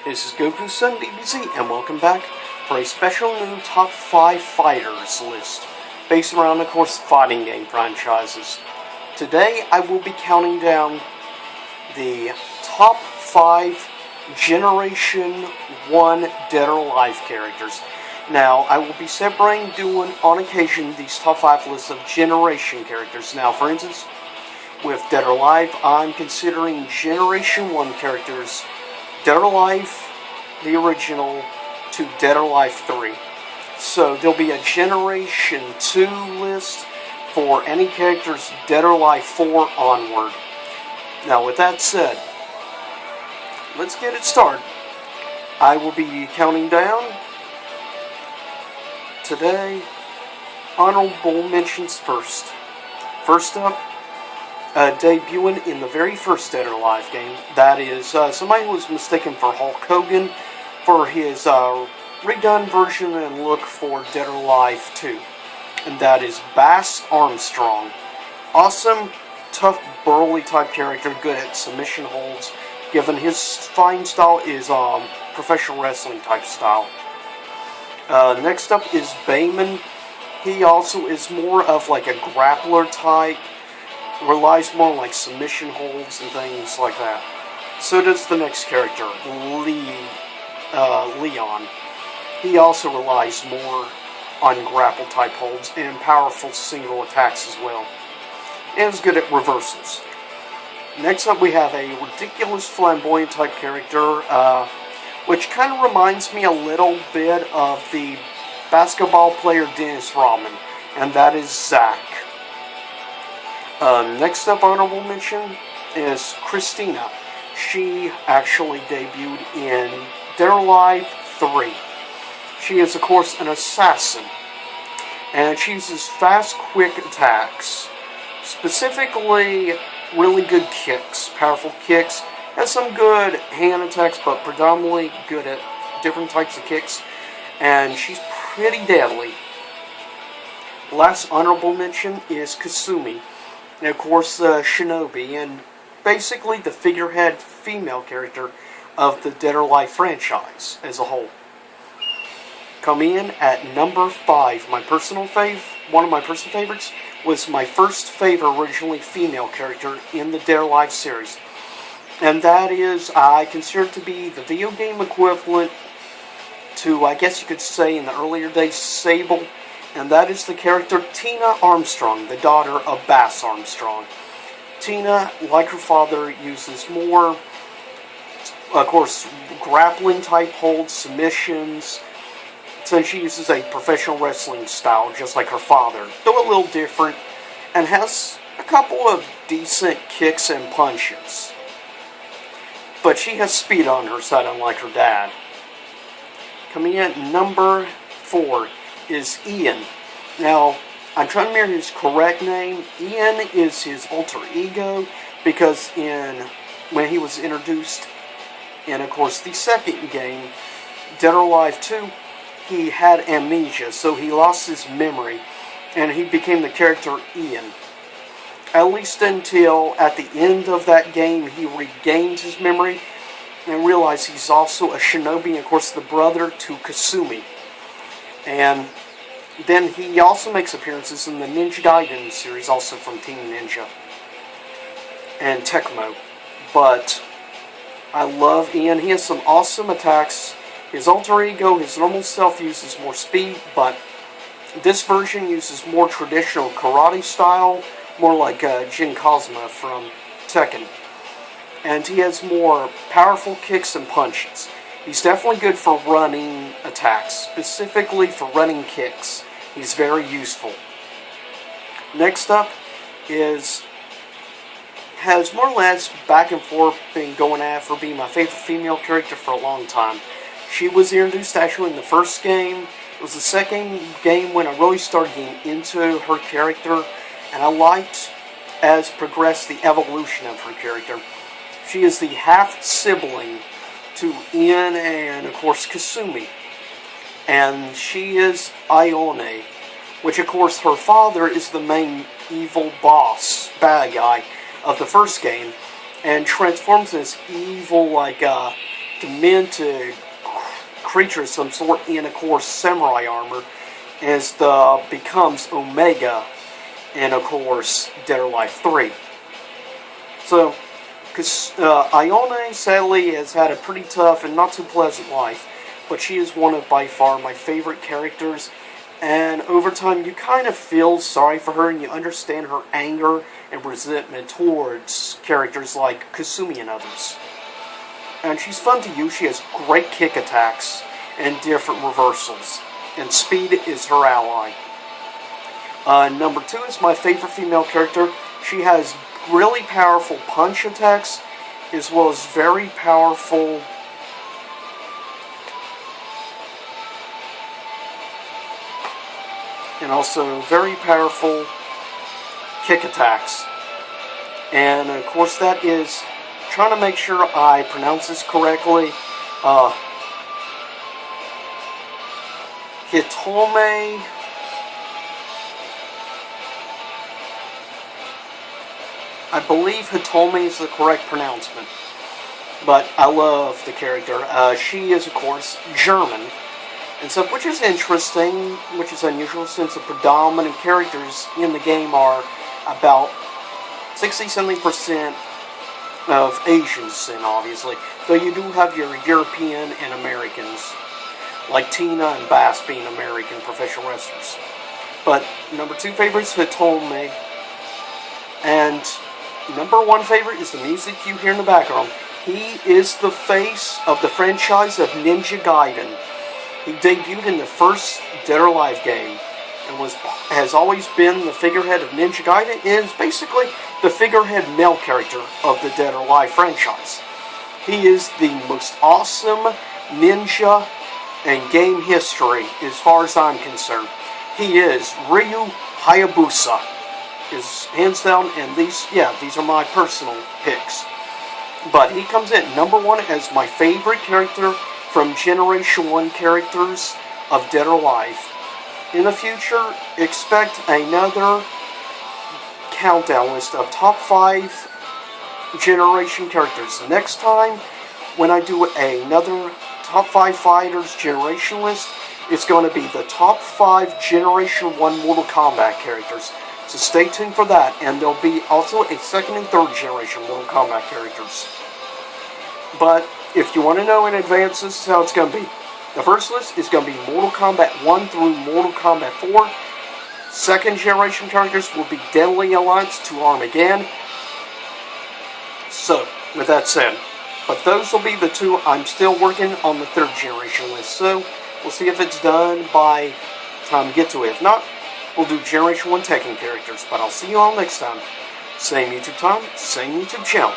This is Goku Sun DBZ, and welcome back for a special new Top 5 Fighters list, based around, of course, fighting game franchises. Today, I will be counting down the top 5 Generation 1 Dead or Alive characters. Now, I will be separating, doing, on occasion, these top 5 lists of Generation characters. Now, for instance, with Dead or Alive, I'm considering Generation 1 characters Dead or Alive, the original, to Dead or Alive 3. So there'll be a Generation 2 list for any characters Dead or Alive 4 onward. Now with that said, let's get it started. I will be counting down. Today, honorable mentions first. First up, debuting in the very first Dead or Alive game. That is somebody who was mistaken for Hulk Hogan for his redone version and look for Dead or Alive 2. And that is Bass Armstrong. Awesome, tough, burly type character, good at submission holds, given his fighting style is professional wrestling type style. Next up is Bayman. He also is more of like a grappler type, relies more on like submission holds and things like that. So does the next character, Leon. He also relies more on grapple type holds and powerful single attacks as well. And is good at reversals. Next up we have a ridiculous flamboyant type character, which kind of reminds me a little bit of the basketball player Dennis Rodman, and that is Zack. Next up, honorable mention is Christina. She actually debuted in Dead or Alive 3. She is, of course, an assassin, and she uses fast, quick attacks. Specifically, really good kicks, powerful kicks, has some good hand attacks, but predominantly good at different types of kicks, and she's pretty deadly. Last honorable mention is Kasumi. And of course, Shinobi, and basically the figurehead female character of the Dead or Alive franchise as a whole. Coming in at number 5, one of my personal favorites, was my first favorite originally female character in the Dead or Alive series. And that is, I consider it to be the video game equivalent to, I guess you could say in the earlier days, Sable. And that is the character Tina Armstrong, the daughter of Bass Armstrong. Tina, like her father, uses more, of course, grappling type holds, submissions, since she uses a professional wrestling style, just like her father, though a little different, and has a couple of decent kicks and punches. But she has speed on her side, unlike her dad. Coming in at number 4 is Ian. Now, I'm trying to remember his correct name. Ian is his alter ego, because when he was introduced in, of course, the second game, Dead or Alive 2, he had amnesia, so he lost his memory, and he became the character Ian. At least until at the end of that game, he regained his memory, and realized he's also a shinobi, and of course the brother to Kasumi. And then he also makes appearances in the Ninja Gaiden series, also from Team Ninja and Tecmo. But I love Ian. He has some awesome attacks. His alter ego, his normal self, uses more speed, but this version uses more traditional karate style, more like Jin Kazuma from Tekken. And he has more powerful kicks and punches. He's definitely good for running attacks, specifically for running kicks. He's very useful. Next up has more or less back and forth been going at for being my favorite female character for a long time. She was introduced actually in the first game. It was the second game when I really started getting into her character, and I liked, as progressed, the evolution of her character. She is the half-sibling to Ian and, of course, Kasumi. And she is Ione, which, of course, her father is the main evil boss, bad guy, of the first game, and transforms this evil, demented creature of some sort in, of course, samurai armor, becomes Omega in, of course, Dead or Alive 3. So, because Ione, sadly, has had a pretty tough and not too pleasant life, but she is one of, by far, my favorite characters, and over time you kind of feel sorry for her, and you understand her anger and resentment towards characters like Kasumi and others. And she's fun to use. She has great kick attacks and different reversals, and speed is her ally. Number 2 is my favorite female character. She has really powerful punch attacks, as well as very powerful and also very powerful kick attacks. And of course that is, trying to make sure I pronounce this correctly, Hitome. I believe Hitome is the correct pronouncement, but I love the character. She is, of course, German, and so, which is interesting, which is unusual, since the predominant characters in the game are about 60-70% of Asians, and obviously, though you do have your European and Americans, like Tina and Bass being American professional wrestlers. But number 2 favorite is Hitome, and number 1 favorite is the music you hear in the background. He is the face of the franchise of Ninja Gaiden. He debuted in the first Dead or Alive game, and has always been the figurehead of Ninja Gaiden, and is basically the figurehead male character of the Dead or Alive franchise. He is the most awesome ninja in game history, as far as I'm concerned. He is Ryu Hayabusa. Is hands down, and these are my personal picks. But he comes in number 1 as my favorite character from Generation 1 characters of Dead or Alive. In the future, expect another countdown list of top 5 Generation characters. Next time, when I do another top 5 fighters generation list, it's going to be the top 5 Generation 1 Mortal Kombat characters. So stay tuned for that, and there'll be also a 2nd and 3rd generation Mortal Kombat characters. But if you want to know in advance, this is how it's going to be. The first list is going to be Mortal Kombat 1 through Mortal Kombat 4. 2nd generation characters will be Deadly Alliance to Armageddon. So, with that said, but those will be the 2. I'm still working on the 3rd generation list, so we'll see if it's done by the time we get to it. If not, we'll do Generation 1 Tekken characters, but I'll see you all next time. Same YouTube time, same YouTube channel.